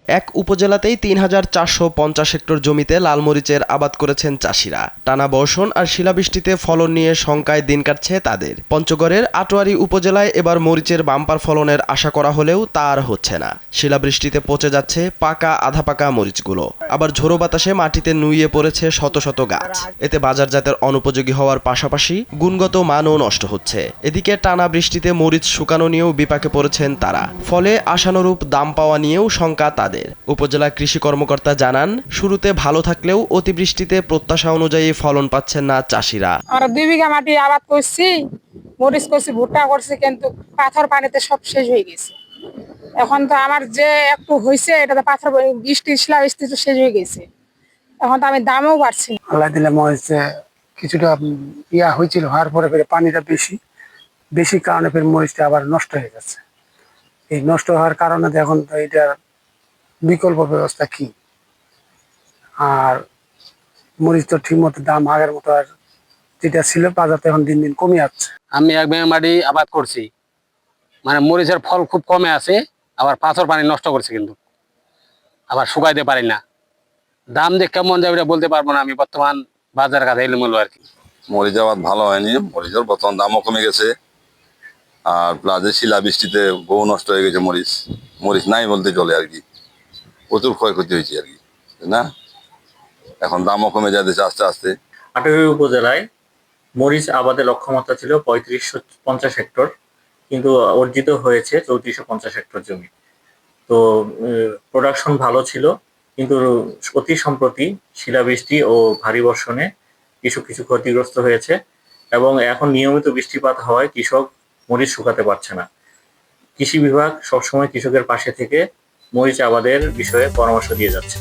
এক উপজেলাতেই ৩,৪৫০ হেক্টর জমিতে লাল মরিচের আবাদ করেছেন চাষিরা। টানা বর্ষণ আর শিলাবৃষ্টিতে ফলন নিয়ে শঙ্কায় দিন কাটছে তাদের। পঞ্চগড়ের আটোয়ারী উপজেলায় এবার মরিচের বাম্পার ফলনের আশা করা হলেও তা আর হচ্ছে না। শিলাবৃষ্টিতে পচে যাচ্ছে পাকা আধা পাকা মরিচগুলো, আবার ঝোড়ো বাতাসে মাটিতে নুইয়ে পড়েছে শত শত গাছ। এতে বাজারজাতের অনুপযোগী হওয়ার পাশাপাশি গুণগত মানও নষ্ট হচ্ছে। এদিকে টানা বৃষ্টিতে মরিচ শুকানো নিয়েও বিপাকে পড়েছেন তারা, ফলে আশানুরূপ দাম পাওয়া নিয়েও শঙ্কা তাদের। উপজেলা কৃষি কর্মকর্তা জানান, শুরুতে ভালো থাকলেও অতিবৃষ্টিতে প্রত্যাশা অনুযায়ী ফলন পাচ্ছেন না চাষিরা। আমরা 2 বিঘা মাটি আবাদ করছি, মরিচ করছি, ভুট্টা করছি, কিন্তু পাথর পানিতে সব শেষ হয়ে গেছে। এখন তো আমার যে একটু হয়েছে এটা তো পাথর বৃষ্টি শিলাবৃষ্টি তো শেষ হয়ে গেছে। এখন তো আমি দামও পাচ্ছি না। আল্লাহ দিলে মরিচে কিছুটা হয়েছিল, হওয়ার পরে ফের পানিটা বেশি কারণে ফের মরিচটা আবার নষ্ট হয়ে গেছে। এই নষ্ট হওয়ার কারণে এখন তো এটার বিকল্প ব্যবস্থা কি? আর মরিচ তো ঠিক মতো দাম আগের মতো আর যেটা ছিল বাজারে এখন দিন দিন কমে যাচ্ছে। আমি 1 বিঘা মাটি আবাদ করছি, মানে মরিচের ফল খুব কমে আছে, আবার পাথর পানি নষ্ট করছে, কিন্তু আবার শুকাইতে পারি না। দাম যে কেমন যাবে এটা বলতে পারবো না আমি, বর্তমান বাজার কাছে এলোমেলো আর কি। মরিচ আবাদ ভালো হয়নি, মরিচের বর্তমান দামও কমে গেছে, আর প্লাজে শিলা বৃষ্টিতে বহু নষ্ট হয়ে গেছে। মরিচ নাই বলতে চলে আর কি, প্রচুর ক্ষয়ক্ষতি হয়েছে আর কি, না? এখন দামও কমে যাচ্ছে আস্তে আস্তে। আটোয়ারী উপজেলায় মরিচ আবাদের লক্ষ্যমাত্রা ছিল ৩৫50 হেক্টর, কিন্তু অর্জিত হয়েছে ৩৪50 হেক্টর জমি। তো প্রোডাকশন ভালো ছিল, কিন্তু অতি সম্প্রতি শিলাবৃষ্টি ও ভারী বর্ষণে কিছু ক্ষতিগ্রস্ত হয়েছে, এবং এখন নিয়মিত বৃষ্টিপাত হওয়ায় কৃষক মরিচ শুকাতে পারছে না। কৃষি বিভাগ সবসময় কৃষকের পাশে থেকে মরিচ আবাদের বিষয়ে পরামর্শ দিয়ে যাচ্ছে।